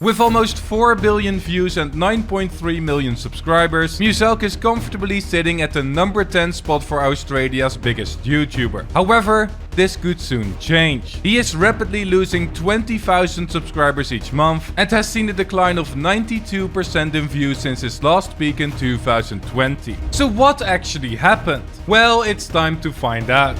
With almost 4 billion views and 9.3 million subscribers, Muselk is comfortably sitting at the number 10 spot for Australia's biggest YouTuber. However, this could soon change. He is rapidly losing 20,000 subscribers each month and has seen a decline of 92% in views since his last peak in 2020. So what actually happened? Well, it's time to find out.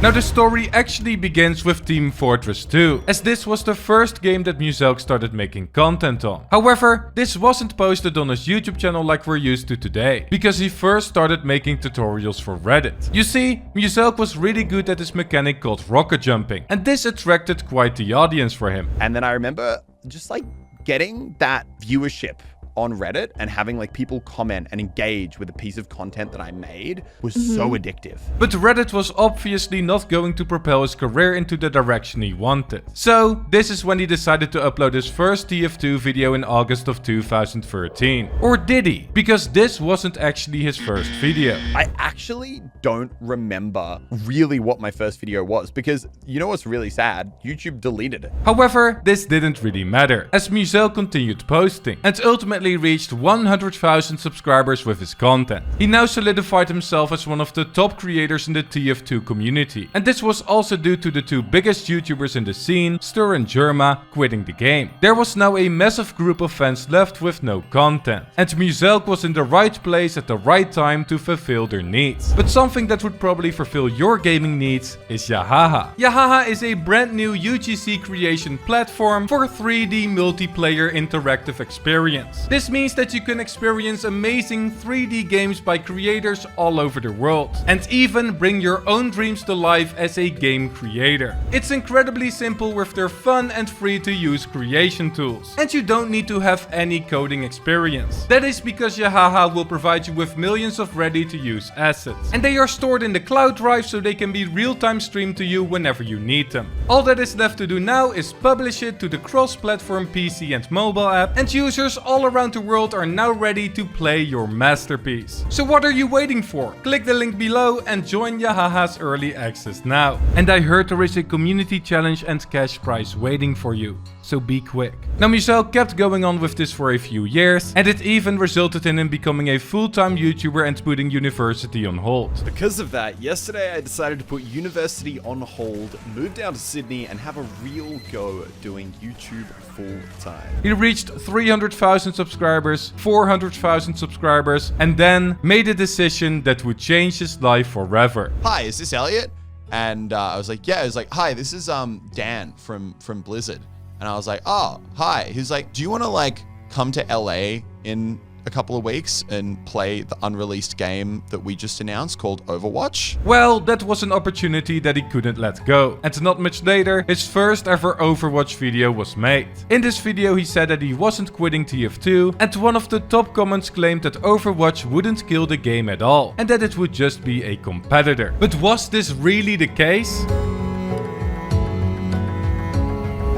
Now the story actually begins with Team Fortress 2, as this was the first game that Muselk started making content on. However, this wasn't posted on his YouTube channel like we're used to today, because he first started making tutorials for Reddit. You see, Muselk was really good at this mechanic called rocket jumping, and this attracted quite the audience for him. And then I remember just like getting that viewership on Reddit and having like people comment and engage with a piece of content that I made was so addictive. But Reddit was obviously not going to propel his career into the direction he wanted. So this is when he decided to upload his first TF2 video in August of 2013. Or did he? Because this wasn't actually his first video. I actually don't remember really what my first video was, because you know what's really sad? YouTube deleted it. However, this didn't really matter, as Muselk continued posting and ultimately reached 100,000 subscribers with his content. He now solidified himself as one of the top creators in the TF2 community, and this was also due to the two biggest YouTubers in the scene, Stur and Jerma, quitting the game. There was now a massive group of fans left with no content, and Muselk was in the right place at the right time to fulfill their needs. But something that would probably fulfill your gaming needs is Yahaha. Yahaha is a brand new UGC creation platform for 3D multiplayer interactive experience. This means that you can experience amazing 3D games by creators all over the world, and even bring your own dreams to life as a game creator. It's incredibly simple with their fun and free to use creation tools, and you don't need to have any coding experience. That is because Yahaha will provide you with millions of ready to use assets, and they are stored in the cloud drive so they can be real-time streamed to you whenever you need them. All that is left to do now is publish it to the cross-platform PC and mobile app, and users all around the world are now ready to play your masterpiece. So what are you waiting for? Click the link below and join Yahaha's early access now. And I heard there is a community challenge and cash prize waiting for you, so be quick. Now Muselk kept going on with this for a few years, and it even resulted in him becoming a full-time YouTuber and putting university on hold. Because of that, yesterday I decided to put university on hold, move down to Sydney, and have a real go at doing YouTube full-time. He reached 300,000 subscribers, 400,000 subscribers, and then made a decision that would change his life forever. Hi, is this Elliot? And I was like, yeah. I was like, hi, this is Dan from Blizzard. And I was like, oh, hi. He's like, do you want to like come to LA in a couple of weeks and play the unreleased game that we just announced called Overwatch? Well, that was an opportunity that he couldn't let go. And not much later, his first ever Overwatch video was made. In this video, he said that he wasn't quitting TF2, and one of the top comments claimed that Overwatch wouldn't kill the game at all, and that it would just be a competitor. But was this really the case?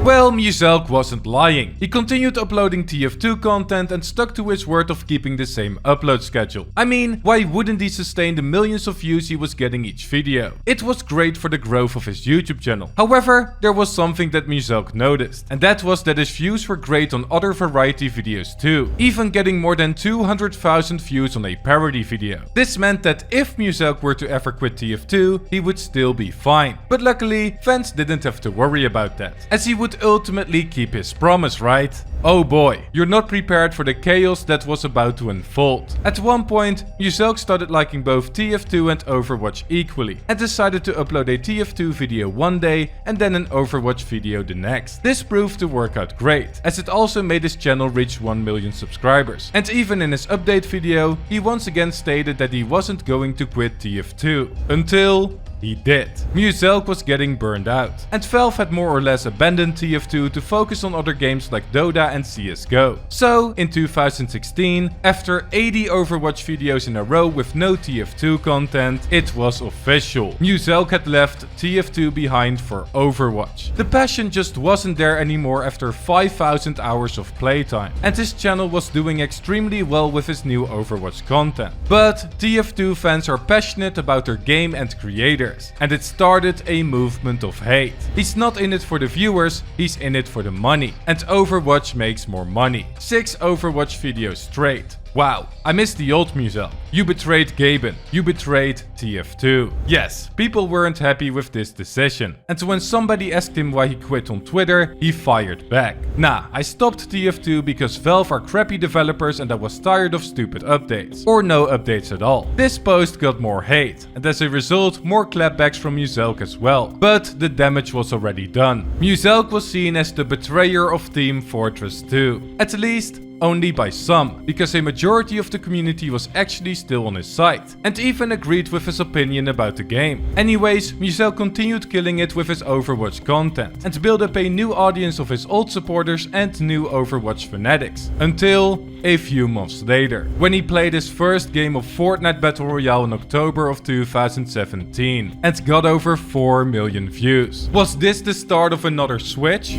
Well, Muselk wasn't lying. He continued uploading TF2 content and stuck to his word of keeping the same upload schedule. I mean, why wouldn't he sustain the millions of views he was getting each video? It was great for the growth of his YouTube channel. However, there was something that Muselk noticed, and that was that his views were great on other variety videos too, even getting more than 200,000 views on a parody video. This meant that if Muselk were to ever quit TF2, he would still be fine. But luckily, fans didn't have to worry about that, as he would ultimately keep his promise, right? Oh boy, you're not prepared for the chaos that was about to unfold. At one point, Muselk started liking both TF2 and Overwatch equally, and decided to upload a TF2 video one day and then an Overwatch video the next. This proved to work out great, as it also made his channel reach 1 million subscribers. And even in his update video, he once again stated that he wasn't going to quit TF2. Until he did. Muselk was getting burned out, and Valve had more or less abandoned TF2 to focus on other games like Dota and CSGO. So, in 2016, after 80 Overwatch videos in a row with no TF2 content, it was official. Muselk had left TF2 behind for Overwatch. The passion just wasn't there anymore after 5,000 hours of playtime, and his channel was doing extremely well with his new Overwatch content. But TF2 fans are passionate about their game and creators, years. And it started a movement of hate. He's not in it for the viewers, he's in it for the money. And Overwatch makes more money. 6 Overwatch videos straight. Wow, I miss the old Muselk. You betrayed Gaben. You betrayed TF2. Yes, people weren't happy with this decision. And when somebody asked him why he quit on Twitter, he fired back. Nah, I stopped TF2 because Valve are crappy developers and I was tired of stupid updates. Or no updates at all. This post got more hate. And as a result, more clapbacks from Muselk as well. But the damage was already done. Muselk was seen as the betrayer of Team Fortress 2. At least, only by some, because a majority of the community was actually still on his side, and even agreed with his opinion about the game. Anyways, Muselk continued killing it with his Overwatch content, and built up a new audience of his old supporters and new Overwatch fanatics, until a few months later, when he played his first game of Fortnite Battle Royale in October of 2017, and got over 4 million views. Was this the start of another switch?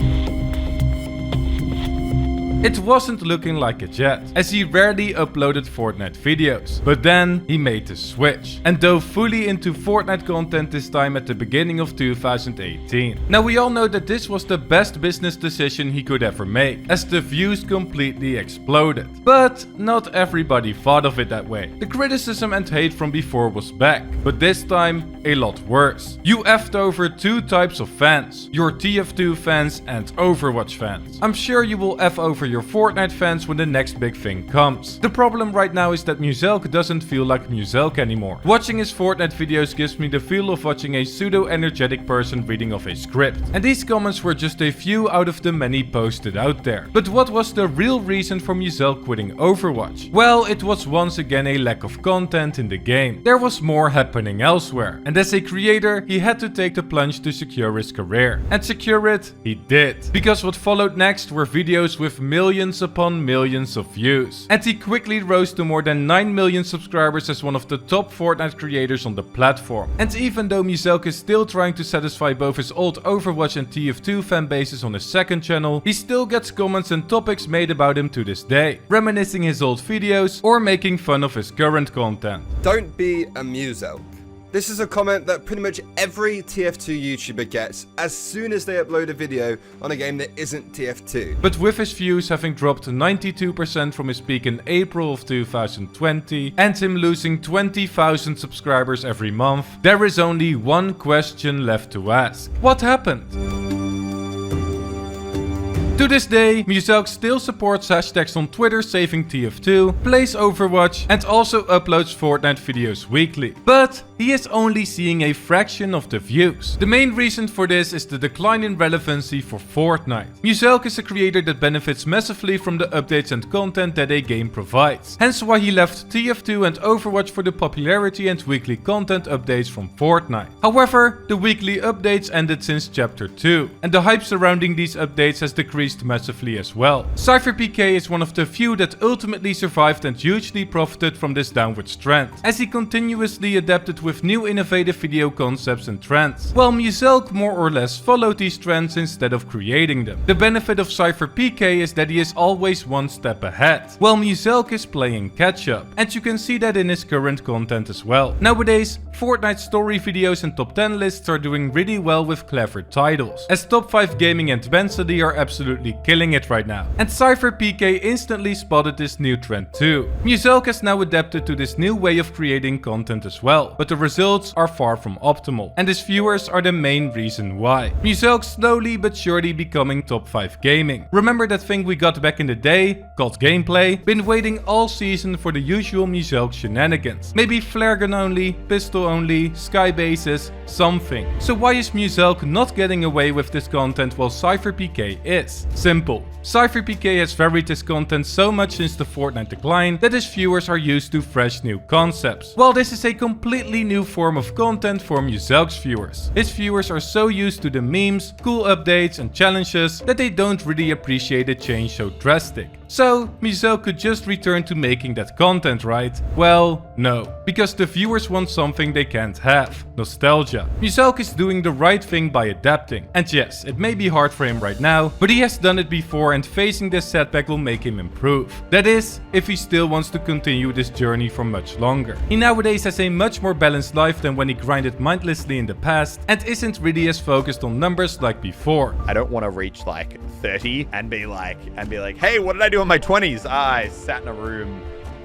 It wasn't looking like it yet, as he rarely uploaded Fortnite videos. But then he made the switch, and dove fully into Fortnite content this time at the beginning of 2018. Now we all know that this was the best business decision he could ever make, as the views completely exploded. But not everybody thought of it that way. The criticism and hate from before was back, but this time a lot worse. You effed over 2 types of fans, your TF2 fans and Overwatch fans. I'm sure you will F over your Fortnite fans when the next big thing comes. The problem right now is that Muselk doesn't feel like Muselk anymore. Watching his Fortnite videos gives me the feel of watching a pseudo-energetic person reading off a script. And these comments were just a few out of the many posted out there. But what was the real reason for Muselk quitting Overwatch? Well, it was once again a lack of content in the game. There was more happening elsewhere. And as a creator, he had to take the plunge to secure his career. And secure it, he did. Because what followed next were videos with millions upon millions of views. And he quickly rose to more than 9 million subscribers as one of the top Fortnite creators on the platform. And even though Muselk is still trying to satisfy both his old Overwatch and TF2 fanbases on his second channel, he still gets comments and topics made about him to this day, reminiscing his old videos or making fun of his current content. Don't be a Muselk. This is a comment that pretty much every TF2 YouTuber gets as soon as they upload a video on a game that isn't TF2. But with his views having dropped 92% from his peak in April of 2020 and him losing 20,000 subscribers every month, there is only one question left to ask. What happened? To this day, Muselk still supports hashtags on Twitter saving TF2, plays Overwatch and also uploads Fortnite videos weekly. But he is only seeing a fraction of the views. The main reason for this is the decline in relevancy for Fortnite. Muselk is a creator that benefits massively from the updates and content that a game provides. Hence why he left TF2 and Overwatch for the popularity and weekly content updates from Fortnite. However, the weekly updates ended since Chapter 2, and the hype surrounding these updates has decreased massively as well. CypherPK is one of the few that ultimately survived and hugely profited from this downwards trend, as he continuously adapted with new innovative video concepts and trends, while Muselk more or less followed these trends instead of creating them. The benefit of CypherPK is that he is always one step ahead, while Muselk is playing catch up, and you can see that in his current content as well. Nowadays, Fortnite story videos and top 10 lists are doing really well with clever titles, as top 5 gaming and Bensody are absolutely killing it right now. And CypherPK instantly spotted this new trend too. Muselk has now adapted to this new way of creating content as well, but the results are far from optimal, and his viewers are the main reason why. Muselk slowly but surely becoming top 5 gaming. Remember that thing we got back in the day, called gameplay? Been waiting all season for the usual Muselk shenanigans. Maybe flare gun only, pistol only, sky bases, something. So why is Muselk not getting away with this content while CypherPK is? Simple. CypherPK has varied his content so much since the Fortnite decline that his viewers are used to fresh new concepts, while this is a completely new form of content for Muselk's viewers. His viewers are so used to the memes, cool updates and challenges that they don't really appreciate a change so drastic. So, Muselk could just return to making that content, right? Well, no. Because the viewers want something they can't have. Nostalgia. Muselk is doing the right thing by adapting. And yes, it may be hard for him right now, but he has done it before and facing this setback will make him improve. That is, if he still wants to continue this journey for much longer. He nowadays has a much more balanced life than when he grinded mindlessly in the past and isn't really as focused on numbers like before. I don't want to reach like 30 and be like, hey, what did I do in my 20s? I sat in a room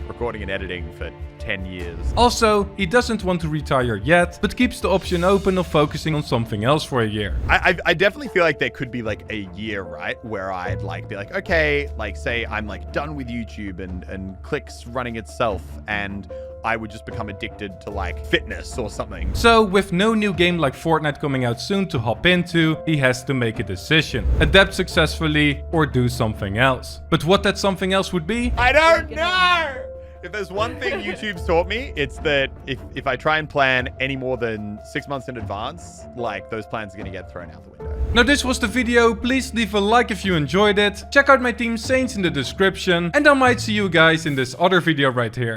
recording and editing for 10 years. Also, he doesn't want to retire yet, but keeps the option open of focusing on something else for a year. I definitely feel like there could be like a year, right, where I'd like be like, okay, like say I'm like done with YouTube and Click's running itself and I would just become addicted to like fitness or something. So, with no new game like Fortnite coming out soon to hop into, he has to make a decision. Adapt successfully or do something else. But what that something else would be? I don't know! If there's one thing YouTube's taught me, it's that if I try and plan any more than 6 months in advance, like those plans are gonna get thrown out the window. Now this was the video, please leave a like if you enjoyed it, check out my team Saints in the description, and I might see you guys in this other video right here.